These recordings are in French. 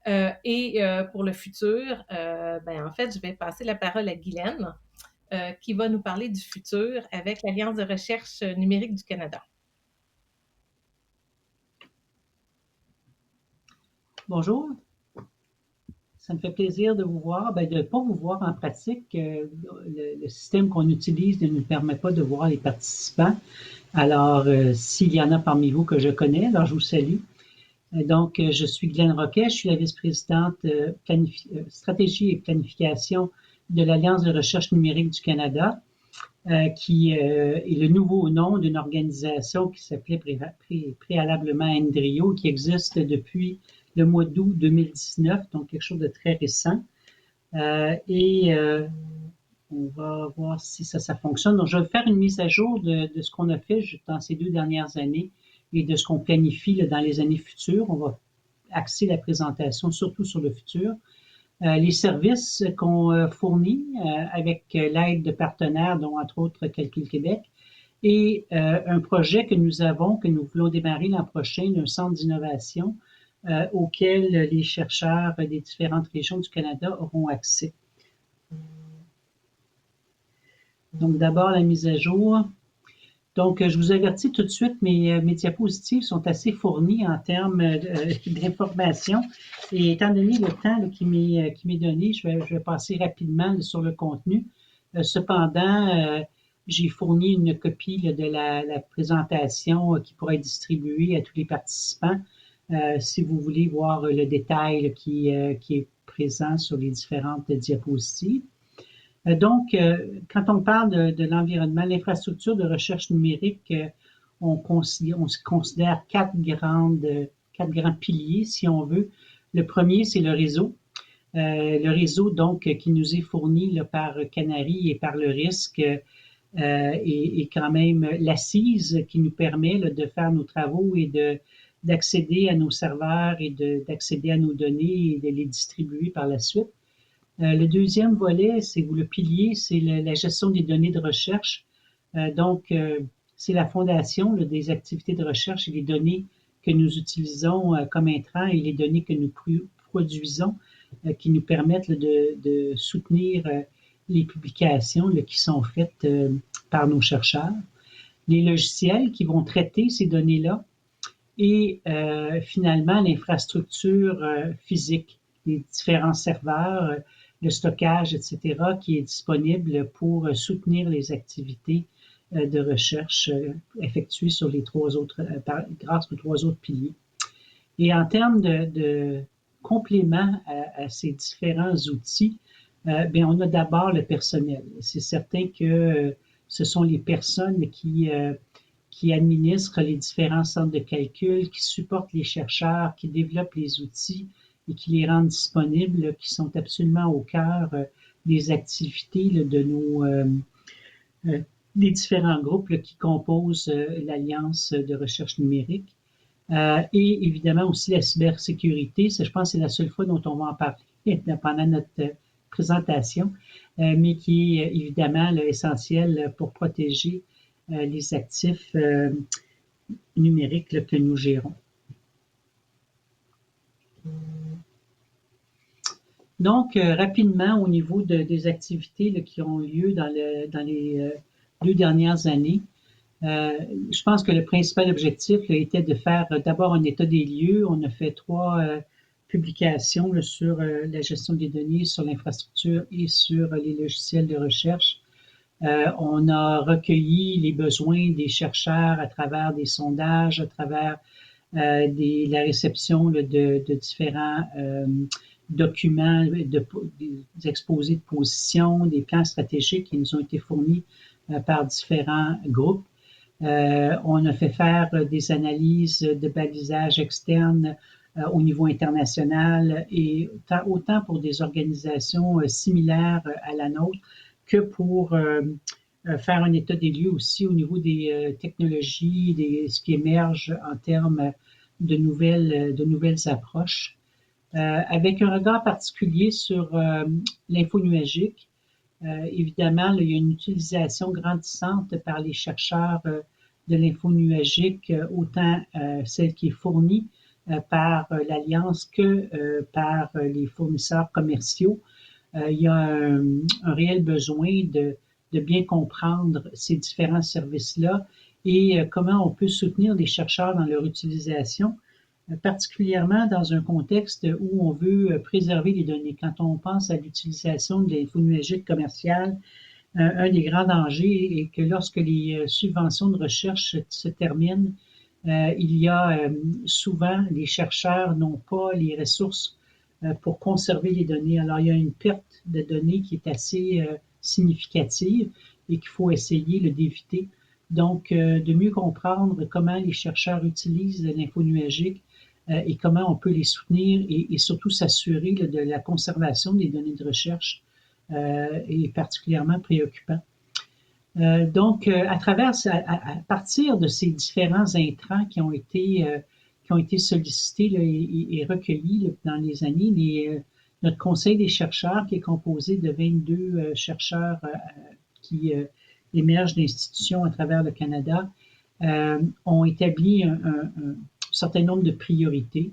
Pour le futur, en fait, je vais passer la parole à Guylaine, qui va nous parler du futur avec l'Alliance de recherche numérique du Canada. Bonjour, ça me fait plaisir de vous voir, de ne pas vous voir en pratique. Le système qu'on utilise ne nous permet pas de voir les participants. Alors, s'il y en a parmi vous que je connais, alors je vous salue. Donc, je suis Guylaine Roquet, je suis la vice-présidente stratégie et planification de l'Alliance de recherche numérique du Canada, qui est le nouveau nom d'une organisation qui s'appelait préalablement Endrio, qui existe depuis le mois d'août 2019, donc quelque chose de très récent. On va voir si ça fonctionne. Donc, je vais faire une mise à jour de ce qu'on a fait dans ces 2 dernières années et de ce qu'on planifie là, dans les années futures. On va axer la présentation surtout sur le futur. Les services qu'on fournit avec l'aide de partenaires, dont entre autres Calcul Québec, et un projet que nous voulons démarrer l'an prochain, un centre d'innovation auquel les chercheurs des différentes régions du Canada auront accès. Donc d'abord la mise à jour. Donc, je vous avertis tout de suite, mes diapositives sont assez fournies en termes d'informations. Et étant donné le temps là, qui m'est donné, je vais passer rapidement sur le contenu. Cependant, j'ai fourni une copie là, de la présentation qui pourra être distribuée à tous les participants si vous voulez voir le détail là, qui est présent sur les différentes diapositives. Donc, quand on parle de l'environnement, l'infrastructure de recherche numérique, on considère quatre grands piliers, si on veut. Le premier, c'est le réseau. Le réseau, donc, qui nous est fourni là, par Canary et par le risque, est quand même l'assise qui nous permet là, de faire nos travaux et d'accéder à nos serveurs et d'accéder à nos données et de les distribuer par la suite. Le deuxième volet, c'est le pilier, c'est la gestion des données de recherche. Donc, c'est la fondation là, des activités de recherche et les données que nous utilisons comme intrants et les données que nous produisons qui nous permettent là, de soutenir les publications là, qui sont faites par nos chercheurs. Les logiciels qui vont traiter ces données-là et finalement l'infrastructure physique, les différents serveurs, le stockage, etc., qui est disponible pour soutenir les activités de recherche effectuées sur les grâce aux 3 autres piliers. Et en termes de complément à ces différents outils, on a d'abord le personnel. C'est certain que ce sont les personnes qui administrent les différents centres de calcul, qui supportent les chercheurs, qui développent les outils et qui les rendent disponibles, qui sont absolument au cœur des activités des différents groupes qui composent l'Alliance de recherche numérique. Et évidemment aussi la cybersécurité. Je pense que c'est la seule fois dont on va en parler pendant notre présentation, mais qui est évidemment essentiel pour protéger les actifs numériques que nous gérons. Donc, rapidement, au niveau des activités qui ont lieu dans les 2 dernières années, je pense que le principal objectif était de faire d'abord un état des lieux. On a fait 3 publications sur la gestion des données, sur l'infrastructure et sur les logiciels de recherche. On a recueilli les besoins des chercheurs à travers des sondages, à travers la réception de différents documents, des exposés de position, des plans stratégiques qui nous ont été fournis par différents groupes. On a fait faire des analyses de balisage externe au niveau international et autant pour des organisations similaires à la nôtre que pour faire un état des lieux aussi au niveau des technologies, ce qui émerge en termes de nouvelles approches. Avec un regard particulier sur l'info nuagique. Évidemment, il y a une utilisation grandissante par les chercheurs de l'info nuagique, autant celle qui est fournie par l'Alliance que par les fournisseurs commerciaux. Il y a un réel besoin de bien comprendre ces différents services-là et comment on peut soutenir les chercheurs dans leur utilisation, particulièrement dans un contexte où on veut préserver les données. Quand on pense à l'utilisation de l'info numérique commerciale, un des grands dangers est que lorsque les subventions de recherche se terminent, il y a souvent, les chercheurs n'ont pas les ressources pour conserver les données. Alors, il y a une perte de données qui est assez significative et qu'il faut essayer d'éviter. Donc, de mieux comprendre comment les chercheurs utilisent l'info nuagique et comment on peut les soutenir et surtout s'assurer de la conservation des données de recherche est particulièrement préoccupant. Donc, à partir de ces différents intrants qui ont été sollicités là, et recueillis là, dans les années, notre conseil des chercheurs, qui est composé de 22 chercheurs qui émergent d'institutions à travers le Canada, ont établi un certain nombre de priorités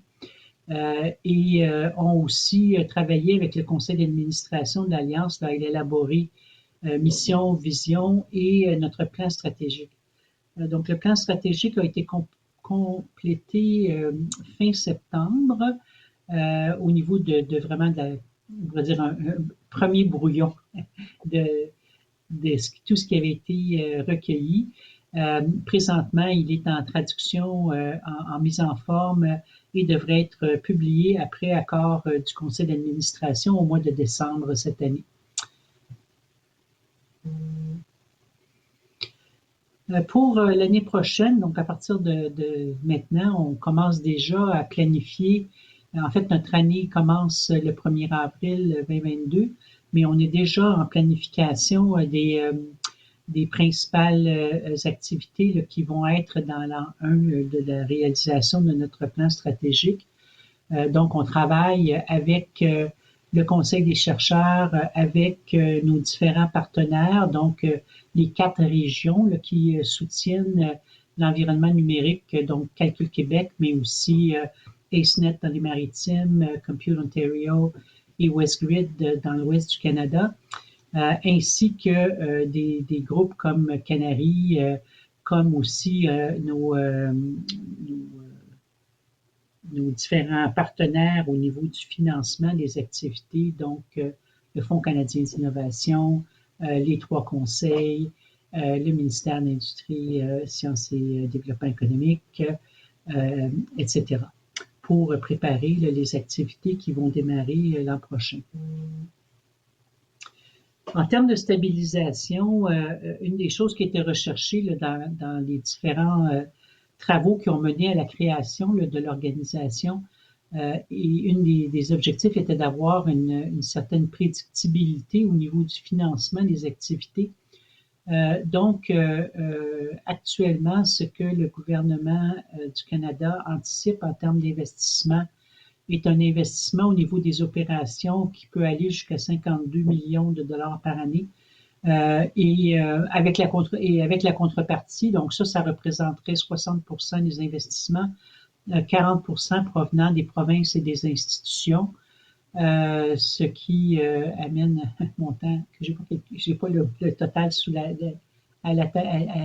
et ont aussi travaillé avec le conseil d'administration de l'Alliance à élaborer mission, vision et notre plan stratégique. Donc, le plan stratégique a été complété fin septembre au niveau de vraiment on va dire un premier brouillon de tout ce qui avait été recueilli. Présentement, il est en traduction, en mise en forme et devrait être publié après accord du conseil d'administration au mois de décembre cette année. Pour l'année prochaine, donc à partir de maintenant, on commence déjà à planifier. En fait, notre année commence le 1er avril 2022, mais on est déjà en planification des principales activités là, qui vont être dans l'an 1 de la réalisation de notre plan stratégique. Donc, on travaille avec le Conseil des chercheurs, avec nos différents partenaires, donc les 4 régions là, qui soutiennent l'environnement numérique, donc Calcul Québec, mais aussi AceNet dans les maritimes, Compute Ontario et WestGrid dans l'ouest du Canada, ainsi que des groupes comme Canary, comme aussi nos différents partenaires au niveau du financement des activités, donc le Fonds canadien d'innovation, les 3 conseils, le ministère de l'Industrie, Sciences et Développement économique, etc., pour préparer les activités qui vont démarrer l'an prochain. En termes de stabilisation, une des choses qui a été recherchée là, dans les différents travaux qui ont mené à la création là, de l'organisation, et une des objectifs était d'avoir une certaine prédictibilité au niveau du financement des activités. Donc, actuellement, ce que le gouvernement du Canada anticipe en termes d'investissement est un investissement au niveau des opérations qui peut aller jusqu'à 52 millions de dollars par année. Et avec la contrepartie, donc ça représenterait 60% des investissements, 40% provenant des provinces et des institutions, ce qui amène un montant que j'ai pas le total à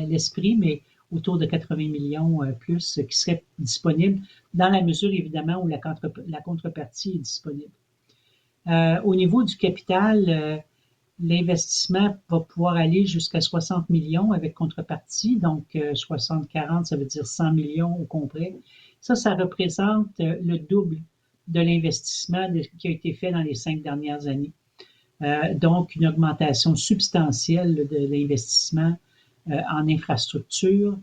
l'esprit, mais autour de 80 millions plus qui seraient disponibles dans la mesure évidemment où la contrepartie est disponible. Au niveau du capital, l'investissement va pouvoir aller jusqu'à 60 millions avec contrepartie, donc 60-40, ça veut dire 100 millions au complet. Ça représente le double de l'investissement qui a été fait dans les 5 dernières années. Donc, une augmentation substantielle de l'investissement en infrastructure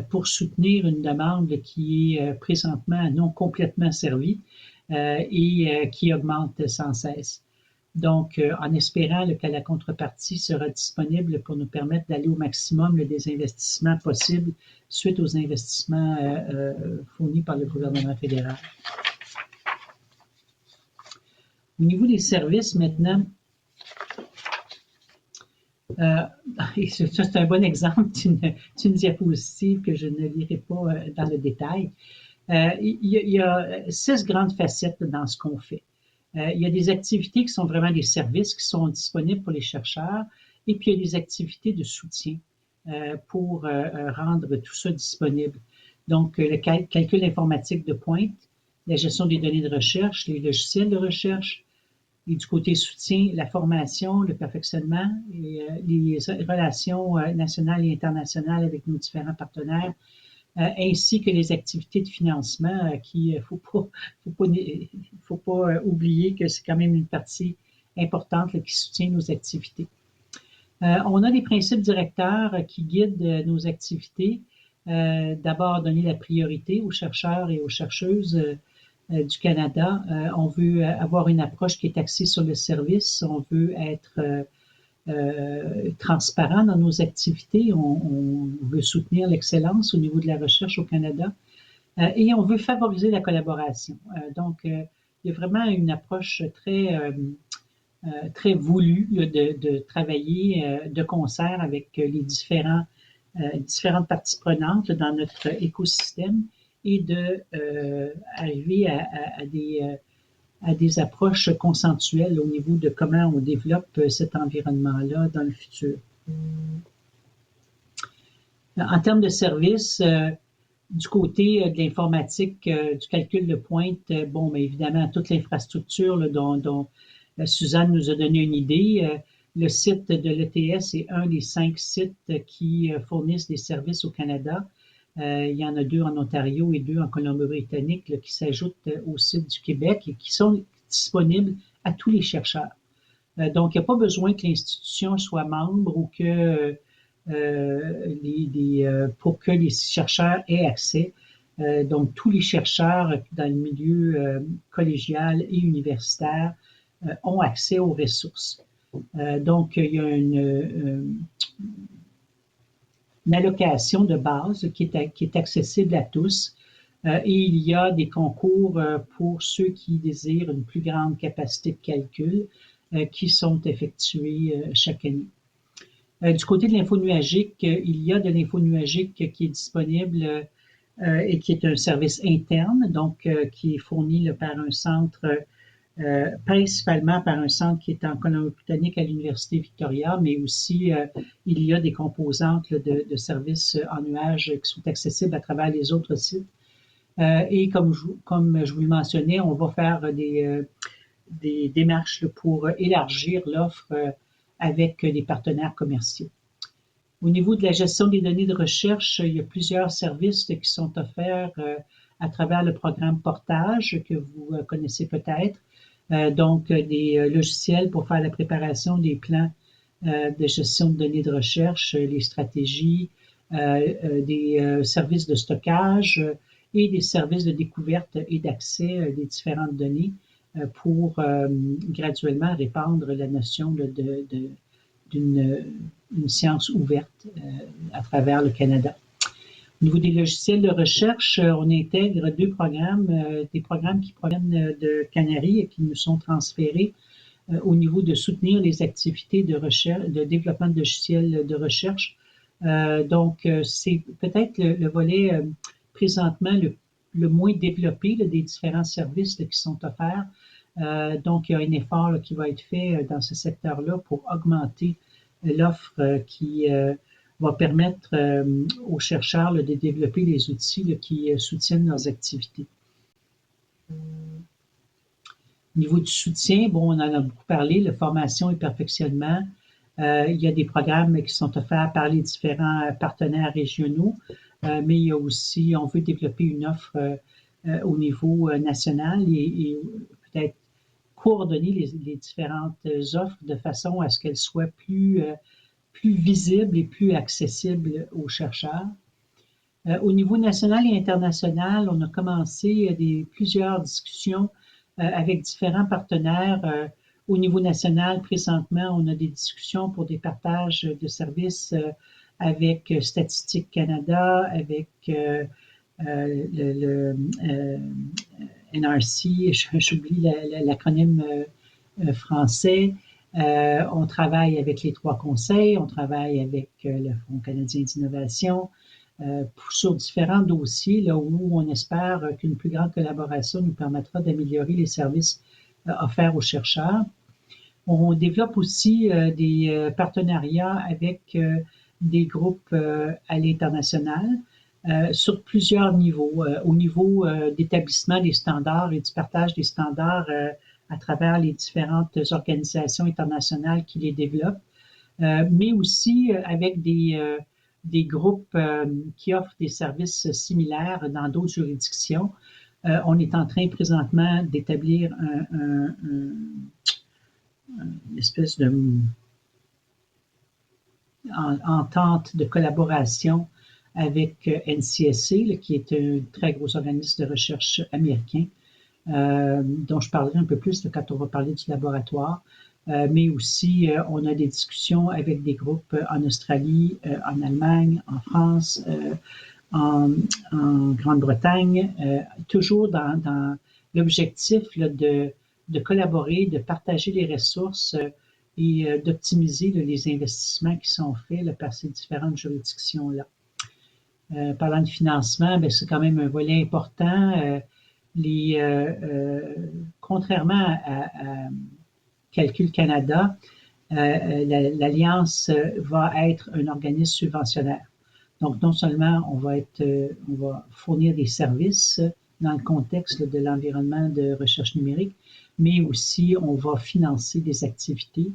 pour soutenir une demande qui est présentement non complètement servie et qui augmente sans cesse. Donc, en espérant que la contrepartie sera disponible pour nous permettre d'aller au maximum des investissements possibles suite aux investissements fournis par le gouvernement fédéral. Au niveau des services maintenant, ça c'est un bon exemple d'une diapositive que je ne lirai pas dans le détail. Il y a 6 grandes facettes dans ce qu'on fait. Il y a des activités qui sont vraiment des services qui sont disponibles pour les chercheurs, et puis il y a des activités de soutien pour rendre tout ça disponible. Donc, le calcul informatique de pointe, la gestion des données de recherche, les logiciels de recherche, et du côté soutien, la formation, le perfectionnement, et les relations nationales et internationales avec nos différents partenaires, ainsi que les activités de financement qui, faut pas oublier que c'est quand même une partie importante là, qui soutient nos activités. On a des principes directeurs qui guident nos activités. D'abord, donner la priorité aux chercheurs et aux chercheuses du Canada. On veut avoir une approche qui est axée sur le service. On veut être transparent dans nos activités. On veut soutenir l'excellence au niveau de la recherche au Canada. Et on veut favoriser la collaboration. Donc, il y a vraiment une approche très voulue de travailler de concert avec les différentes parties prenantes dans notre écosystème et de arriver à des approches consensuelles au niveau de comment on développe cet environnement-là dans le futur. En termes de services, du côté de l'informatique, du calcul de pointe, bon, mais évidemment, toute l'infrastructure dont Suzanne nous a donné une idée. Le site de l'ETS est un des 5 sites qui fournissent des services au Canada. Il y en a 2 en Ontario et 2 en Colombie-Britannique là, qui s'ajoutent au site du Québec et qui sont disponibles à tous les chercheurs. Donc, il n'y a pas besoin que l'institution soit membre ou que pour que les chercheurs aient accès. Donc, tous les chercheurs dans le milieu collégial et universitaire ont accès aux ressources. Donc, il y a une allocation de base qui est accessible à tous. Et il y a des concours pour ceux qui désirent une plus grande capacité de calcul qui sont effectués chaque année. Du côté de l'info nuagique, il y a de l'info nuagique qui est disponible et qui est un service interne, donc qui est fourni par un centre, principalement par un centre qui est en Colombie-Britannique à l'Université Victoria, mais aussi il y a des composantes de services en nuage qui sont accessibles à travers les autres sites. Et comme je vous le mentionnais, on va faire des démarches pour élargir l'offre avec des partenaires commerciaux. Au niveau de la gestion des données de recherche, il y a plusieurs services qui sont offerts à travers le programme Portage que vous connaissez peut-être. Donc, des logiciels pour faire la préparation des plans de gestion de données de recherche, les stratégies, des services de stockage et des services de découverte et d'accès des différentes données pour graduellement répandre la notion d'une science ouverte à travers le Canada. Au niveau des logiciels de recherche, on intègre 2 programmes, des programmes qui proviennent de Canaries et qui nous sont transférés au niveau de soutenir les activités de recherche, de développement de logiciels de recherche. Donc, c'est peut-être le volet présentement le moins développé là, des différents services là, qui sont offerts. Donc, il y a un effort là, qui va être fait dans ce secteur-là pour augmenter l'offre qui va permettre aux chercheurs là, de développer des outils là, qui soutiennent leurs activités. Au niveau du soutien, bon, on en a beaucoup parlé, la formation et perfectionnement. Il y a des programmes qui sont offerts par les différents partenaires régionaux, mais il y a aussi, on veut développer une offre au niveau national et peut-être coordonner les différentes offres de façon à ce qu'elles soient plus visibles et plus accessibles aux chercheurs. Au niveau national et international, on a commencé plusieurs discussions avec différents partenaires. Au niveau national, présentement, on a des discussions pour des partages de services avec Statistique Canada, avec le NRC, j'oublie l'acronyme français. On travaille avec les 3 conseils, on travaille avec le Fonds canadien d'innovation. sur différents dossiers là, où on espère qu'une plus grande collaboration nous permettra d'améliorer les services offerts aux chercheurs. On développe aussi des partenariats avec des groupes à l'international sur plusieurs niveaux. Au niveau d'établissement des standards et du partage des standards à travers les différentes organisations internationales qui les développent, mais aussi avec des groupes qui offrent des services similaires dans d'autres juridictions. On est en train présentement d'établir une espèce de entente de collaboration avec NCSC, qui est un très gros organisme de recherche américain, dont je parlerai un peu plus quand on va parler du laboratoire. Mais aussi, on a des discussions avec des groupes en Australie, en Allemagne, en France, en Grande-Bretagne, toujours dans l'objectif de collaborer, de partager les ressources et d'optimiser les investissements qui sont faits par ces différentes juridictions-là. Parlant de financement, ben, c'est quand même un volet important. Contrairement à Calcul Canada, l'Alliance va être un organisme subventionnaire. Donc, non seulement on va fournir des services dans le contexte de l'environnement de recherche numérique, mais aussi on va financer des activités.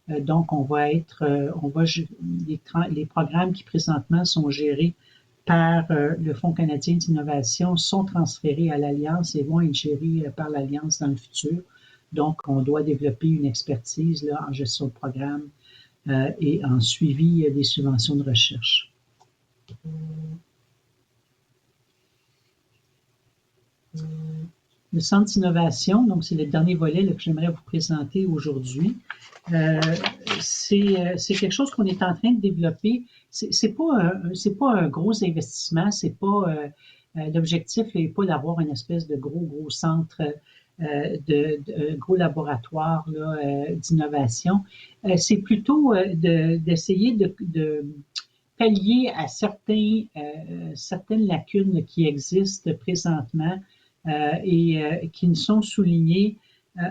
Donc, les programmes qui présentement sont gérés par le Fonds canadien d'innovation sont transférés à l'Alliance et vont être gérés par l'Alliance dans le futur. Donc, on doit développer une expertise là, en gestion de programme et en suivi des subventions de recherche. Le Centre d'innovation, donc c'est le dernier volet là, que j'aimerais vous présenter aujourd'hui. C'est quelque chose qu'on est en train de développer. C'est pas un gros investissement. C'est pas l'objectif n'est pas d'avoir une espèce de gros centre, de gros laboratoire d'innovation. C'est plutôt d'essayer de pallier à certaines lacunes qui existent présentement et qui nous sont soulignés,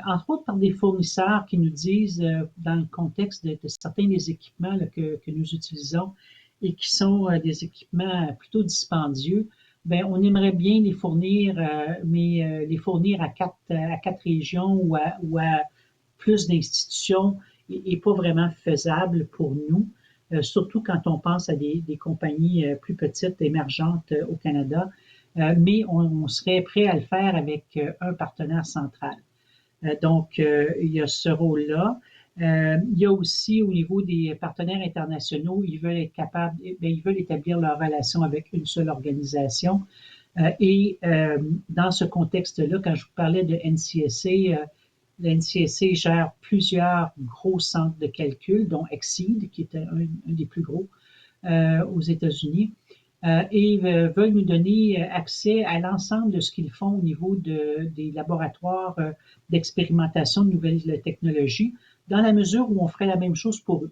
entre autres par des fournisseurs qui nous disent, dans le contexte de certains des équipements là, que nous utilisons et qui sont des équipements plutôt dispendieux, ben on aimerait bien les fournir, mais les fournir à quatre régions ou à plus d'institutions et pas vraiment faisable pour nous. Surtout quand on pense à des compagnies plus petites, émergentes au Canada, mais on serait prêt à le faire avec un partenaire central. Donc, il y a ce rôle-là. Il y a aussi au niveau des partenaires internationaux, ils veulent être capables, ils veulent établir leur relation avec une seule organisation. Et dans ce contexte-là, quand je vous parlais de NCSA, le NCSA gère plusieurs gros centres de calcul, dont Exceed, qui est un des plus gros aux États-Unis, et veulent nous donner accès à l'ensemble de ce qu'ils font au niveau des laboratoires d'expérimentation de nouvelles technologies, dans la mesure où on ferait la même chose pour eux.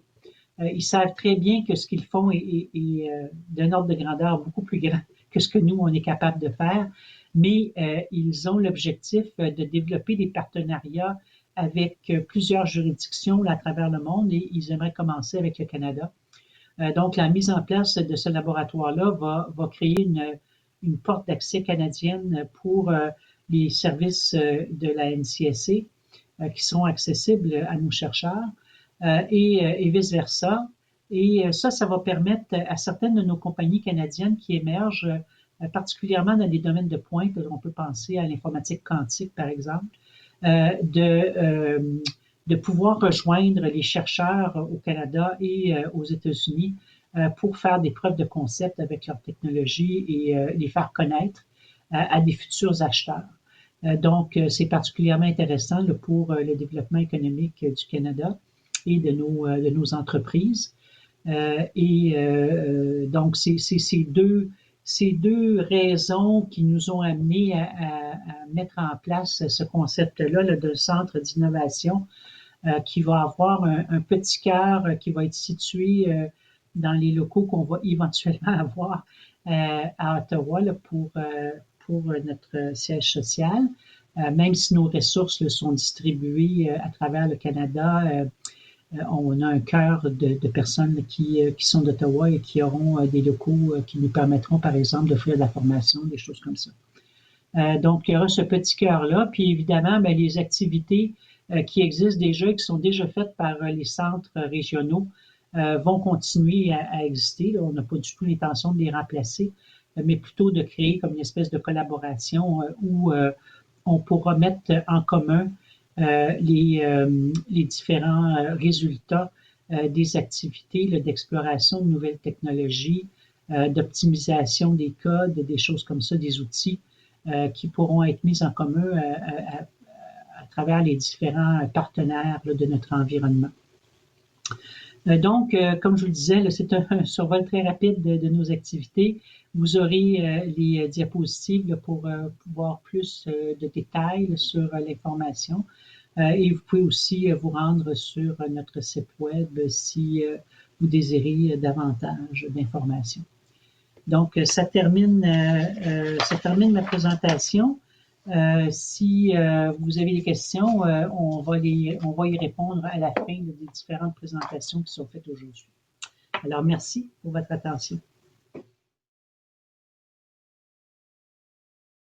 Ils savent très bien que ce qu'ils font est d'un ordre de grandeur beaucoup plus grand que ce que nous, on est capable de faire, mais ils ont l'objectif de développer des partenariats avec plusieurs juridictions à travers le monde et ils aimeraient commencer avec le Canada. Donc, la mise en place de ce laboratoire-là va créer une porte d'accès canadienne pour les services de la NCSA qui seront accessibles à nos chercheurs et vice-versa. Et ça va permettre à certaines de nos compagnies canadiennes qui émergent, particulièrement dans des domaines de pointe, on peut penser à l'informatique quantique, par exemple, de pouvoir rejoindre les chercheurs au Canada et aux États-Unis pour faire des preuves de concept avec leur technologie et les faire connaître à des futurs acheteurs. Donc, c'est particulièrement intéressant pour le développement économique du Canada et de nos entreprises. Donc, c'est ces deux raisons qui nous ont amenés à mettre en place ce concept-là de centre d'innovation qui va avoir un petit cœur qui va être situé dans les locaux qu'on va éventuellement avoir à Ottawa là, pour notre siège social. Même si nos ressources là, sont distribuées à travers le Canada, on a un cœur de personnes qui sont d'Ottawa et qui auront des locaux qui nous permettront, par exemple, d'offrir de la formation, des choses comme ça. Donc, il y aura ce petit cœur-là. Puis évidemment, bien, les activités qui existent déjà et qui sont déjà faites par les centres régionaux vont continuer à exister. Là, on n'a pas du tout l'intention de les remplacer, mais plutôt de créer comme une espèce de collaboration où on pourra mettre en commun les différents résultats des activités d'exploration de nouvelles technologies, d'optimisation des codes, des choses comme ça, des outils qui pourront être mises en commun à travers les différents partenaires là, de notre environnement. Donc, comme je vous le disais, c'est un survol très rapide de nos activités. Vous aurez les diapositives là, pour voir plus de détails sur l'information. Et vous pouvez aussi vous rendre sur notre site web si vous désirez davantage d'informations. Donc, ça termine ma présentation. Si vous avez des questions, on va y répondre à la fin des différentes présentations qui sont faites aujourd'hui. Alors, merci pour votre attention.